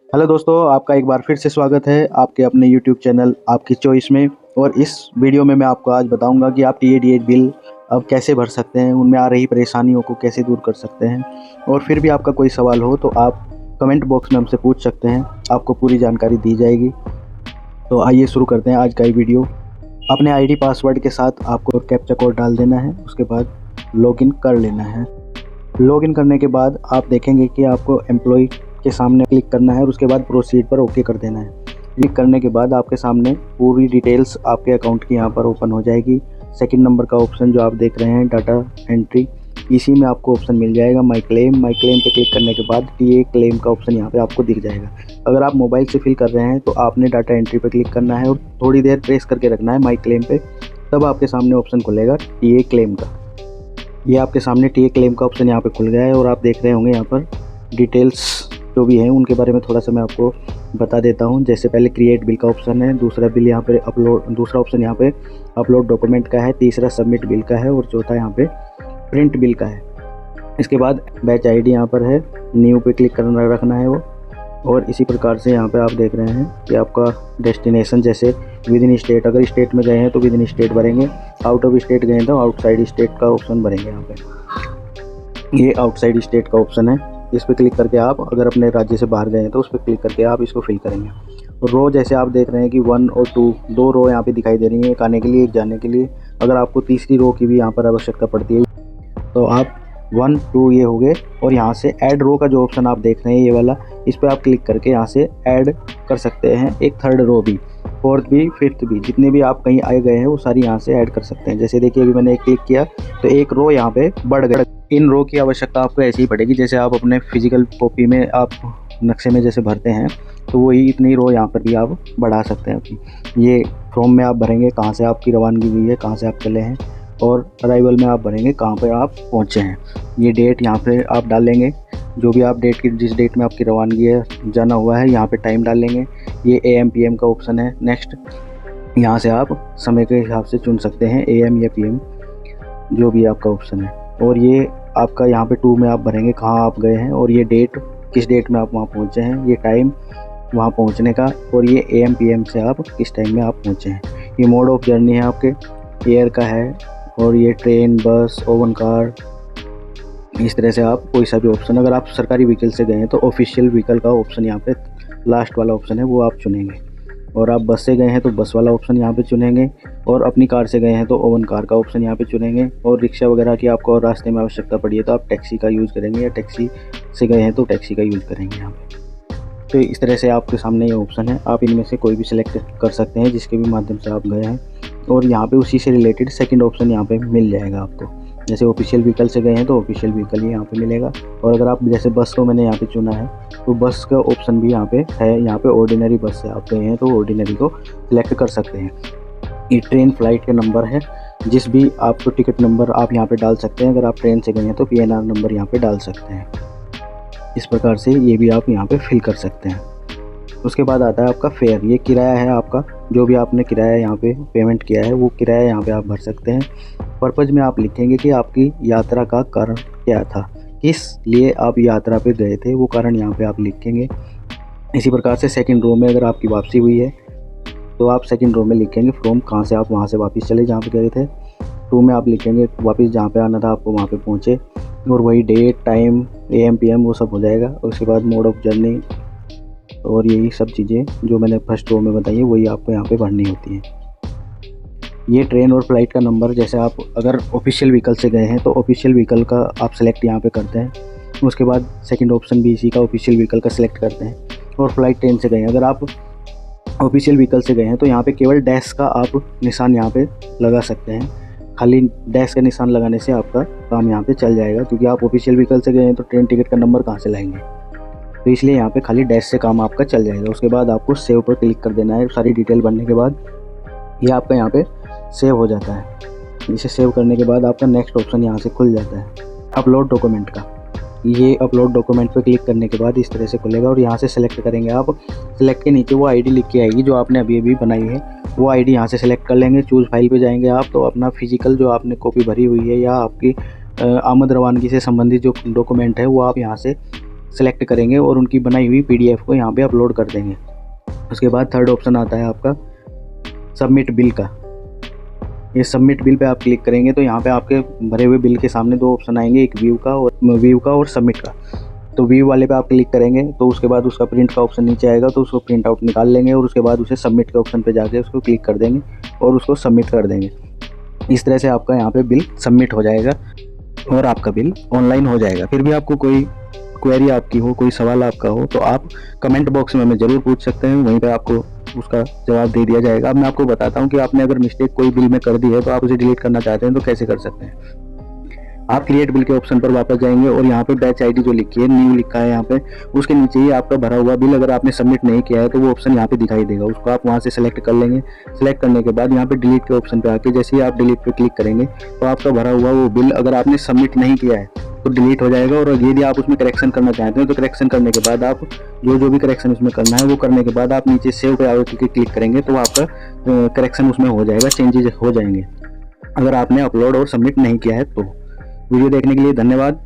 Hello दोस्तों, आपका एक बार फिर से स्वागत है आपके अपने यूट्यूब चैनल आपकी चॉइस में। और इस वीडियो में मैं आपको आज बताऊंगा कि आप टीएडीएच बिल अब कैसे भर सकते हैं, उनमें आ रही परेशानियों को कैसे दूर कर सकते हैं। और फिर भी आपका कोई सवाल हो तो आप कमेंट बॉक्स में हमसे पूछ सकते हैं, आपको पूरी जानकारी दी जाएगी। तो आइए शुरू करते हैं आज का ये वीडियो। अपने आईडी पासवर्ड के साथ आपको कैप्चा कोड डाल देना है, उसके बाद लॉगिन कर लेना है। लॉगिन करने के बाद आप देखेंगे कि आपको एम्प्लॉय के सामने क्लिक करना है और उसके बाद प्रोसीड पर ओके कर देना है। क्लिक करने के बाद आपके सामने पूरी डिटेल्स आपके अकाउंट की यहाँ पर ओपन हो जाएगी। सेकंड नंबर का ऑप्शन जो आप देख रहे हैं डाटा एंट्री, इसी में आपको ऑप्शन मिल जाएगा माई क्लेम पे क्लिक करने के बाद टीए क्लेम का ऑप्शन यहाँ पे आपको दिख जाएगा। अगर आप मोबाइल से फिल कर रहे हैं तो आपने डाटा एंट्री पे क्लिक करना है और थोड़ी देर प्रेस करके रखना है माई क्लेम पे, तब आपके सामने ऑप्शन खुलेगा टीए क्लेम का। ये आपके सामने टीए क्लेम का ऑप्शन यहाँ पे खुल गया है और आप देख रहे होंगे यहाँ पर डिटेल्स जो भी हैं उनके बारे में थोड़ा सा मैं आपको बता देता हूँ। जैसे पहले क्रिएट बिल का ऑप्शन है, दूसरा बिल यहाँ पे दूसरा ऑप्शन यहाँ पे अपलोड डॉक्यूमेंट का है, तीसरा सबमिट बिल का है और चौथा यहाँ पे प्रिंट बिल का है। इसके बाद बैच आईडी यहाँ पर है, न्यू पे क्लिक करना रखना है वो। और इसी प्रकार से यहाँ पे आप देख रहे हैं कि आपका डेस्टिनेशन, जैसे विद इन स्टेट, अगर स्टेट में गए हैं तो विद इन स्टेट भरेंगे, आउट ऑफ स्टेट गए हैं तो आउटसाइड स्टेट का ऑप्शन भरेंगे। यहाँ पे ये आउटसाइड स्टेट का ऑप्शन है, इस पर क्लिक करके आप अगर अपने राज्य से बाहर गए हैं तो उस पर क्लिक करके आप इसको फिल करेंगे। रो जैसे आप देख रहे हैं कि 1 और 2 दो रो यहाँ पे दिखाई दे रही हैं, एक आने के लिए एक जाने के लिए। अगर आपको तीसरी रो की भी यहाँ पर आवश्यकता पड़ती है तो आप 1 2 ये हो गए। और यहाँ से ऐड रो का जो ऑप्शन आप देख रहे हैं ये वाला, इस पर आप क्लिक करके यहाँ से ऐड कर सकते हैं एक थर्ड रो भी, फोर्थ भी, फिफ्थ भी, जितने भी आप कहीं आए गए हैं वो सारी यहाँ से ऐड कर सकते हैं। जैसे देखिए अभी मैंने एक क्लिक किया तो एक रो यहाँ पे बढ़ गई। इन रो की आवश्यकता आपको ऐसी ही पड़ेगी जैसे आप अपने फिजिकल कॉपी में आप नक्शे में जैसे भरते हैं, तो वही इतनी रो यहाँ पर भी आप बढ़ा सकते हैं अपनी। ये फॉर्म में आप भरेंगे कहाँ से आपकी रवानगी हुई है, कहाँ से आप चले हैं, और अराइवल में आप भरेंगे कहाँ पर आप पहुँचे हैं। ये डेट यहाँ पे आप डालेंगे, जो भी आप डेट की जिस डेट में आपकी रवानगी है जाना हुआ है, यहाँ पे टाइम डालेंगे। ये AM PM का ऑप्शन है। नेक्स्ट यहाँ से आप समय के हिसाब से चुन सकते हैं AM या PM, जो भी आपका ऑप्शन है। और ये आपका यहाँ पे 2 में आप भरेंगे कहाँ आप गए हैं, और ये डेट किस डेट में आप वहाँ पहुँचे हैं, ये टाइम वहाँ पहुँचने का, और ये AM PM से आप किस टाइम में आप पहुँचे हैं। ये मोड ऑफ जर्नी है आपके, एयर का है, और ये ट्रेन, बस, ओवन कार, इस तरह से आप कोई सा भी ऑप्शन, अगर आप सरकारी व्हीकल से गए हैं तो ऑफिशियल व्हीकल का ऑप्शन यहाँ पे लास्ट वाला ऑप्शन है वो आप चुनेंगे। और आप बस से गए हैं तो बस वाला ऑप्शन यहाँ पे चुनेंगे, और अपनी कार से गए हैं तो ओवन कार का ऑप्शन यहाँ पे चुनेंगे। और रिक्शा वगैरह की आपको रास्ते में आवश्यकता पड़ी है तो आप टैक्सी का यूज़ करेंगे, या टैक्सी से गए हैं तो टैक्सी का यूज़ करेंगे यहाँ पे। तो इस तरह से आपके सामने ये ऑप्शन है, आप इनमें से कोई भी सिलेक्ट कर सकते हैं जिसके भी माध्यम से आप गए हैं। और यहाँ पे उसी से रिलेटेड सेकंड ऑप्शन यहाँ पे मिल जाएगा आपको। जैसे ऑफिशियल व्हीकल से गए हैं तो ऑफिशियल व्हीकल ही यहाँ पे मिलेगा। और अगर आप जैसे बस को मैंने यहाँ पे चुना है तो बस का ऑप्शन भी यहाँ पे है। यहाँ पे ऑर्डिनरी बस से आप गए हैं तो ऑर्डिनरी को सिलेक्ट कर सकते हैं। ये ट्रेन फ्लाइट के नंबर है, जिस भी आपको टिकट नंबर आप यहाँ पे डाल सकते हैं। अगर आप ट्रेन से गए हैं तो PNR नंबर यहाँ पे डाल सकते हैं। इस प्रकार से ये भी आप यहाँ पे फिल कर सकते हैं। उसके बाद आता है आपका फेयर, ये किराया है आपका, जो भी आपने किराया यहाँ पे पेमेंट किया है वो किराया यहाँ पे आप भर सकते हैं। पर्पज़ में आप लिखेंगे कि आपकी यात्रा का कारण क्या था, किस लिए आप यात्रा पे गए थे, वो कारण यहाँ पे आप लिखेंगे। इसी प्रकार से सेकंड रो में अगर आपकी वापसी हुई है तो आप सेकंड रो में लिखेंगे फ्रॉम, कहाँ से आप वहाँ से वापस चले जहाँ पे गए थे। 2 में आप लिखेंगे वापस जहाँ पे आना था आपको वहाँ पे पहुँचे, और वही डेट, टाइम, AM PM वो सब हो जाएगा। उसके बाद मोड ऑफ जर्नी और यही सब चीज़ें जो मैंने फर्स्ट रो में बताई है वही आपको यहाँ पे भरनी होती हैं। ये ट्रेन और फ्लाइट का नंबर, जैसे आप अगर ऑफिशियल व्हीकल से गए हैं तो ऑफिशियल व्हीकल का आप सेलेक्ट यहाँ पे करते हैं। उसके बाद सेकंड ऑप्शन भी इसी का, ऑफिशियल व्हीकल का सिलेक्ट करते हैं। और फ्लाइट ट्रेन से गए हैं, अगर आप ऑफिशियल व्हीकल से गए हैं तो यहाँ पे केवल डैश का आप निशान यहाँ पे लगा सकते हैं। खाली डैश का निशान लगाने से आपका काम यहाँ पे चल जाएगा, क्योंकि आप ऑफिशियल व्हीकल से गए हैं तो ट्रेन टिकट का नंबर कहाँ से लाएंगे, तो इसलिए यहाँ पे खाली डैश से काम आपका चल जाएगा। उसके बाद आपको सेव पर क्लिक कर देना है। सारी डिटेल भरने के बाद ये आपका यहाँ पे सेव हो जाता है। इसे सेव करने के बाद आपका नेक्स्ट ऑप्शन यहाँ से खुल जाता है अपलोड डॉक्यूमेंट का। ये अपलोड डॉक्यूमेंट पे क्लिक करने के बाद इस तरह से खुलेगा, और यहाँ से सेलेक्ट करेंगे आप। सेलेक्ट के नीचे वो आईडी लिख के आएगी जो आपने अभी अभी बनाई है, वो आईडी यहाँ से सेलेक्ट कर लेंगे। चूज़ फाइल पे जाएंगे आप, तो अपना फिजिकल जो आपने कॉपी भरी हुई है या आपकी आमद रवानगी से संबंधित जो डॉक्यूमेंट है वो आप यहाँ से सेलेक्ट करेंगे और उनकी बनाई हुई PDF को यहाँ पे अपलोड कर देंगे। उसके बाद थर्ड ऑप्शन आता है आपका सबमिट बिल का। ये सबमिट बिल पे आप क्लिक करेंगे तो यहाँ पे आपके भरे हुए बिल के सामने दो ऑप्शन आएंगे, एक व्यू का और सबमिट का। तो व्यू वाले पे आप क्लिक करेंगे तो उसके बाद उसका प्रिंट का ऑप्शन नीचे आएगा, तो उसको प्रिंट आउट निकाल लेंगे और उसके बाद उसे सबमिट के ऑप्शन पे जाके उसको क्लिक कर देंगे और उसको सबमिट कर देंगे। इस तरह से आपका यहाँ पे बिल सबमिट हो जाएगा और आपका बिल ऑनलाइन हो जाएगा। फिर भी आपको कोई क्वेरी आपकी हो, कोई सवाल आपका हो तो आप कमेंट बॉक्स में हमें ज़रूर पूछ सकते हैं, वहीं पे आपको उसका जवाब दे दिया जाएगा। अब मैं आपको बताता हूँ कि आपने अगर मिस्टेक कोई बिल में कर दी है तो आप उसे डिलीट करना चाहते हैं तो कैसे कर सकते हैं। आप क्रिएट बिल के ऑप्शन पर वापस जाएंगे और यहाँ पे बैच आईडी जो लिखी है, न्यू लिखा है यहाँ पे, उसके नीचे ही आपका भरा हुआ बिल अगर आपने सबमिट नहीं किया है तो वो ऑप्शन यहाँ पे दिखाई देगा, उसको आप वहाँ से सेलेक्ट कर लेंगे। सेलेक्ट करने के बाद यहाँ पे डिलीट के ऑप्शन पे आके जैसे ही आप डिलीट पे क्लिक करेंगे तो आपका भरा हुआ वो बिल अगर आपने सबमिट नहीं किया है तो डिलीट हो जाएगा। और यदि आप उसमें करेक्शन करना चाहते हैं तो करेक्शन करने के बाद आप जो भी करेक्शन उसमें करना है वो करने के बाद आप नीचे सेव पे आके क्लिक करेंगे तो आपका करेक्शन उसमें हो जाएगा, चेंजेस हो जाएंगे अगर आपने अपलोड और सबमिट नहीं किया है तो। वीडियो देखने के लिए धन्यवाद।